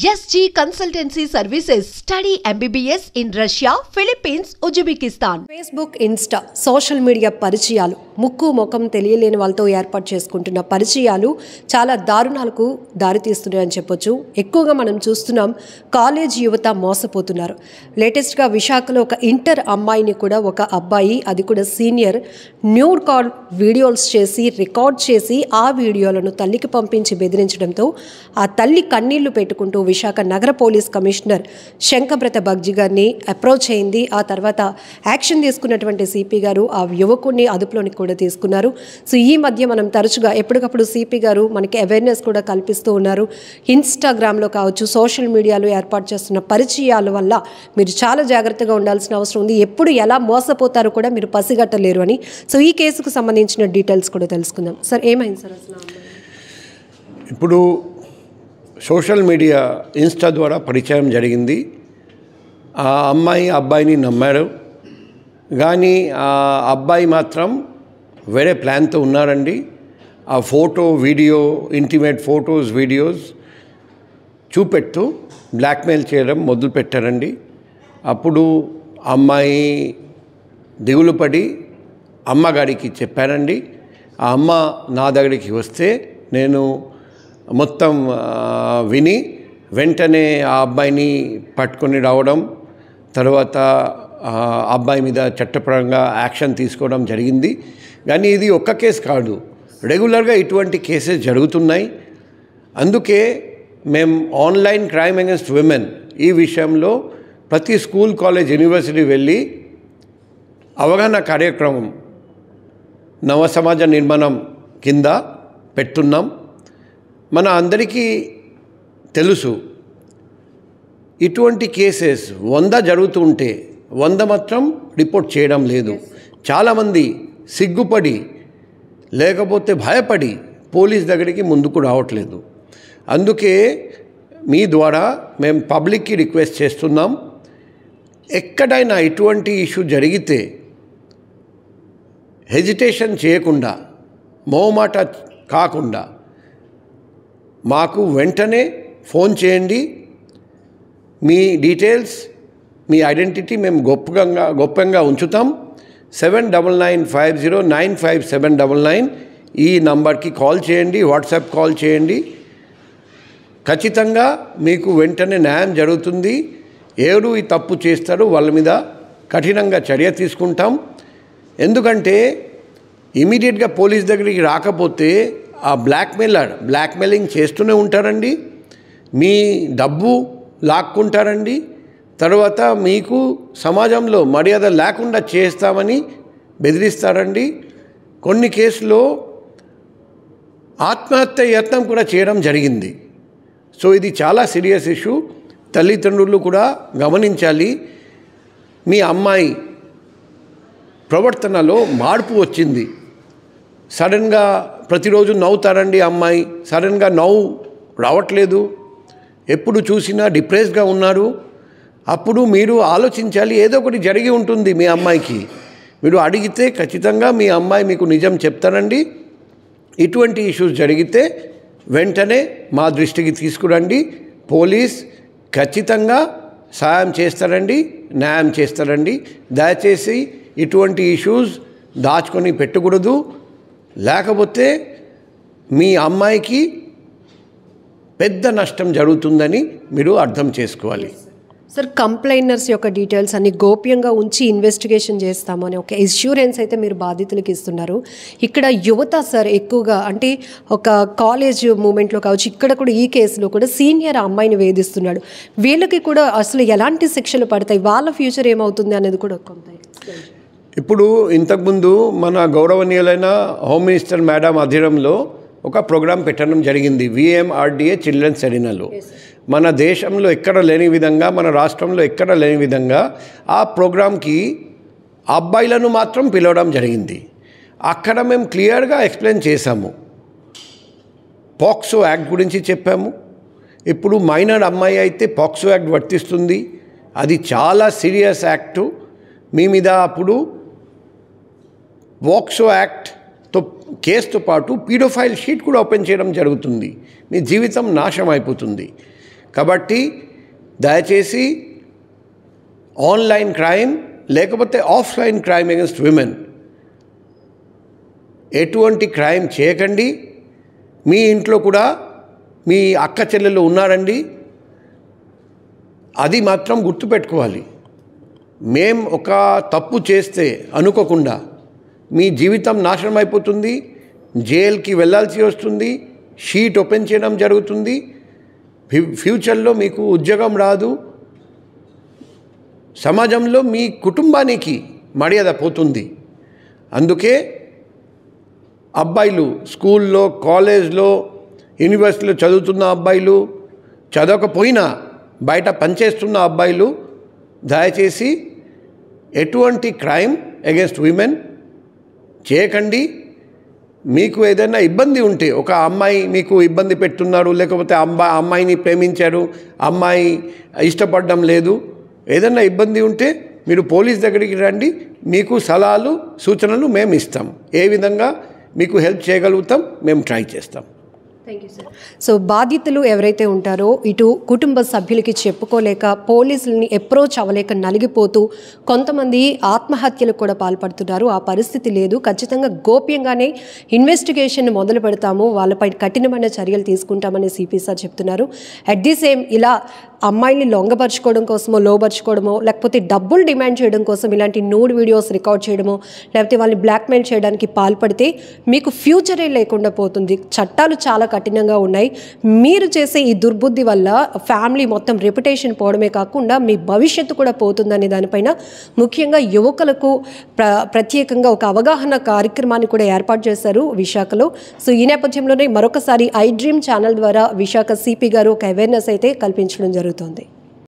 SG Consultancy Services. Study MBBS in Russia, Philippines, Uzbekistan. Facebook, Insta social media పరిచయాలు ముక్కు ముఖం తెలియలేని వాళ్ళతో ఏర్పాటు చేసుకుంటున్న పరిచయాలు చాలా దారుణాలకు దారితీస్తున్నాయని చెప్పొచ్చు. ఎక్కువగా మనం చూస్తున్నాం కాలేజ్ యువత మోసపోతున్నారు. లేటెస్ట్గా విశాఖలో ఒక ఇంటర్ అమ్మాయిని కూడా ఒక అబ్బాయి, అది కూడా సీనియర్, న్యూడ్ కాల్ వీడియోస్ చేసి రికార్డ్ చేసి ఆ వీడియోలను తల్లికి పంపించి బెదిరించడంతో ఆ తల్లి కన్నీళ్లు పెట్టుకుంటూ విశాఖ నగర పోలీస్ కమిషనర్ శంకబ్రత బగ్జీ గారిని అప్రోచ్ అయింది. ఆ తర్వాత యాక్షన్ తీసుకున్నటువంటి సిపి గారు ఆ యువకుడిని అదుపులోని కూడా తీసుకున్నారు. సో ఈ మధ్య మనం తరచుగా ఎప్పటికప్పుడు సిపి గారు మనకి అవేర్నెస్ కూడా కల్పిస్తూ ఉన్నారు. ఇన్స్టాగ్రామ్లో కావచ్చు, సోషల్ మీడియాలో ఏర్పాటు చేస్తున్న పరిచయాల వల్ల మీరు చాలా జాగ్రత్తగా ఉండాల్సిన అవసరం ఉంది. ఎప్పుడు ఎలా మోసపోతారో కూడా మీరు పసిగట్టలేరు అని. సో ఈ కేసుకు సంబంధించిన డీటెయిల్స్ కూడా తెలుసుకుందాం. సార్, ఏమైంది సార్ అసలు? ఇప్పుడు సోషల్ మీడియా ఇన్స్టా ద్వారా పరిచయం జరిగింది. ఆ అబ్బాయిని నమ్మారు, కానీ ఆ అబ్బాయి మాత్రం వేరే ప్లాన్తో ఉన్నారండి. ఆ photo, video, intimate photos, videos చూపెడుతూ బ్లాక్మెయిల్ చేయడం మొదలుపెట్టారండి. అప్పుడు అమ్మాయి దిగులు పడి అమ్మగారికి చెప్పారండి. ఆ అమ్మ నా దగ్గరికి వస్తే నేను మొత్తం విని వెంటనే ఆ అబ్బాయిని పట్టుకొని రావడం, తర్వాత అబ్బాయి మీద చట్టపరంగా యాక్షన్ తీసుకోవడం జరిగింది. కానీ ఇది ఒక్క కేసు కాదు, రెగ్యులర్గా ఇటువంటి కేసెస్ జరుగుతున్నాయి. అందుకే మేము ఆన్లైన్ క్రైమ్ అగెన్స్ట్ విమెన్ ఈ విషయంలో ప్రతి స్కూల్, కాలేజ్, యూనివర్సిటీ వెళ్ళి అవగాహన కార్యక్రమం నవ సమాజ నిర్మాణం కింద పెడుతున్నాం. మన అందరికీ తెలుసు, ఇటువంటి కేసెస్ 100 జరుగుతుంటే 100 మాత్రం రిపోర్ట్ చేయడం లేదు. చాలామంది సిగ్గుపడి లేకపోతే భయపడి పోలీస్ దగ్గరికి ముందుకు రావట్లేదు. అందుకే మీ ద్వారా మేము పబ్లిక్కి రిక్వెస్ట్ చేస్తున్నాం, ఎక్కడైనా ఇటువంటి ఇష్యూ జరిగితే హెజిటేషన్ చేయకుండా, మొహమాట కాకుండా మాకు వెంటనే ఫోన్ చేయండి. మీ డీటెయిల్స్, మీ ఐడెంటిటీ మేము గొప్పంగా ఉంచుతాం. 7995095799 ఈ నంబర్కి కాల్ చేయండి, వాట్సాప్ కాల్ చేయండి. ఖచ్చితంగా మీకు వెంటనే న్యాయం జరుగుతుంది. ఎవరు ఈ తప్పు చేస్తారో వాళ్ళ మీద కఠినంగా చర్య తీసుకుంటాం. ఎందుకంటే ఇమీడియట్గా పోలీస్ దగ్గరికి రాకపోతే ఆ బ్లాక్మెయిలింగ్ చేస్తూనే ఉంటారండి. మీ డబ్బు లాక్కుంటారండి. తర్వాత మీకు సమాజంలో మర్యాద లేకుండా చేస్తామని బెదిరిస్తారండి. కొన్ని కేసులో ఆత్మహత్య యత్నం కూడా చేయడం జరిగింది. సో ఇది చాలా సీరియస్ ఇష్యూ. తల్లిదండ్రులు కూడా గమనించాలి. మీ అమ్మాయి ప్రవర్తనలో మార్పు వచ్చింది. సడన్గా ప్రతిరోజు నవ్వుతారండి అమ్మాయి, సడన్గా నవ్వు రావట్లేదు, ఎప్పుడు చూసినా డిప్రెస్డ్గా ఉన్నారు. అప్పుడు మీరు ఆలోచించాలి, ఏదో ఒకటి జరిగి ఉంటుంది మీ అమ్మాయికి. మీరు అడిగితే ఖచ్చితంగా మీ అమ్మాయి మీకు నిజం చెప్తారండి. ఇటువంటి ఇష్యూస్ జరిగితే వెంటనే మా దృష్టికి తీసుకురండి. పోలీస్ ఖచ్చితంగా సహాయం చేస్తారండి, న్యాయం చేస్తారండి. దయచేసి ఇటువంటి ఇష్యూస్ దాచుకొని పెట్టకూడదు, లేకపోతే మీ అమ్మాయికి పెద్ద నష్టం జరుగుతుందని మీరు అర్థం చేసుకోవాలి. సార్, కంప్లైనర్స్ యొక్క డీటెయిల్స్ అన్ని గోప్యంగా ఉంచి ఇన్వెస్టిగేషన్ చేస్తామని ఒక ఇన్సూరెన్స్ అయితే మీరు బాధితులకు ఇస్తున్నారు. ఇక్కడ యువత సార్ ఎక్కువగా, అంటే ఒక కాలేజ్ మూమెంట్లో కావచ్చు, ఇక్కడ కూడా ఈ కేసులో కూడా సీనియర్ అమ్మాయిని వేధిస్తున్నాడు. వీళ్ళకి కూడా అసలు ఎలాంటి శిక్షలు పడతాయి, వాళ్ళ ఫ్యూచర్ ఏమవుతుంది అనేది కూడా కొంత. ఇప్పుడు ఇంతకుముందు మన గౌరవనీయులైన హోమ్ మినిస్టర్ మేడం ఆధ్వర్యంలో ఒక ప్రోగ్రాం పెట్టడం జరిగింది, VMRDA చిల్డ్రన్స్ ఎరీనాలో. మన దేశంలో ఎక్కడ లేని విధంగా, మన రాష్ట్రంలో ఎక్కడ లేని విధంగా ఆ ప్రోగ్రాంకి అబ్బాయిలను మాత్రం పిలవడం జరిగింది. అక్కడ మేము క్లియర్గా ఎక్స్ప్లెయిన్ చేశాము, పాక్సో యాక్ట్ గురించి చెప్పాము. ఇప్పుడు మైనర్ అమ్మాయి అయితే పాక్సో యాక్ట్ వర్తిస్తుంది, అది చాలా సీరియస్ యాక్టు. మీ మీద అప్పుడు పాక్సో యాక్ట్తో కేసుతో పాటు పీడోఫైల్ షీట్ కూడా ఓపెన్ చేయడం జరుగుతుంది. మీ జీవితం నాశనం అయిపోతుంది. కాబట్టి దయచేసి ఆన్లైన్ క్రైమ్ లేకపోతే ఆఫ్లైన్ క్రైమ్ అగెన్స్ట్ విమెన్ ఎటువంటి క్రైమ్ చేయకండి. మీ ఇంట్లో కూడా మీ అక్క చెల్లెలు ఉన్నారండి, అది మాత్రం గుర్తుపెట్టుకోవాలి. మేం ఒక తప్పు చేస్తే అనుకోకుండా మీ జీవితం నాశనం అయిపోతుంది, జైలుకి వెళ్ళాల్సి వస్తుంది, షీట్ ఓపెన్ చేయడం జరుగుతుంది, ఫ్యూచర్లో మీకు ఉద్యోగం రాదు, సమాజంలో మీ కుటుంబానికి మర్యాద పోతుంది. అందుకే అబ్బాయిలు స్కూల్లో, కాలేజ్లో, యూనివర్సిటీలో చదువుతున్న అబ్బాయిలు, చదవకపోయినా బయట పనిచేస్తున్న అబ్బాయిలు దయచేసి ఎటువంటి క్రైమ్ అగెన్స్ట్ విమెన్ చేయకండి. మీకు ఏదైనా ఇబ్బంది ఉంటే, ఒక అమ్మాయి మీకు ఇబ్బంది పెడుతున్నారు, లేకపోతే అమ్మాయిని ప్రేమించారు, అమ్మాయి ఇష్టపడడం లేదు, ఏదైనా ఇబ్బంది ఉంటే మీరు పోలీస్ దగ్గరికి రండి. మీకు సలహాలు సూచనలు మేము ఇస్తాం. ఏ విధంగా మీకు హెల్ప్ చేయగలుగుతాం మేము ట్రై చేస్తాం. Thank you sir. సో బాధితులు ఎవరైతే ఉంటారో ఇటు కుటుంబ సభ్యులకి చెప్పుకోలేక పోలీసులని అప్రోచ్ అవ్వలేక నలిగిపోతూ కొంతమంది ఆత్మహత్యలకు కూడా పాల్పడుతున్నారు. ఆ పరిస్థితి లేదు. ఖచ్చితంగా గోప్యంగానే ఇన్వెస్టిగేషన్ మొదలు పెడతాము, వాళ్ళపై కఠినమైన చర్యలు తీసుకుంటామని సిపి సార్ చెప్తున్నారు. అట్ ది సేమ్ ఇలా అమ్మాయిని లొంగపరుచుకోవడం కోసమో, లోపరుచుకోవడమో, లేకపోతే డబ్బులు డిమాండ్ చేయడం కోసం ఇలాంటి నూడ్ వీడియోస్ రికార్డ్ చేయడమో, లేకపోతే వాళ్ళని బ్లాక్మెయిల్ చేయడానికి పాల్పడితే మీకు ఫ్యూచరే లేకుండా పోతుంది. చట్టాలు చాలా కఠినంగా ఉన్నాయి. మీరు చేసే ఈ దుర్బుద్ధి వల్ల ఫ్యామిలీ మొత్తం రెప్యుటేషన్ పోవడమే కాకుండా మీ భవిష్యత్తు కూడా పోతుందనే దానిపైన ముఖ్యంగా యువకులకు ప్రత్యేకంగా ఒక అవగాహన కార్యక్రమాన్ని కూడా ఏర్పాటు చేశారు విశాఖలో. సో ఈ నేపథ్యంలోనే మరొకసారి ఐ డ్రీమ్ ఛానల్ ద్వారా విశాఖ సిపి గారు ఒక అవేర్నెస్ అయితే కల్పించడం జరుగుతుంది.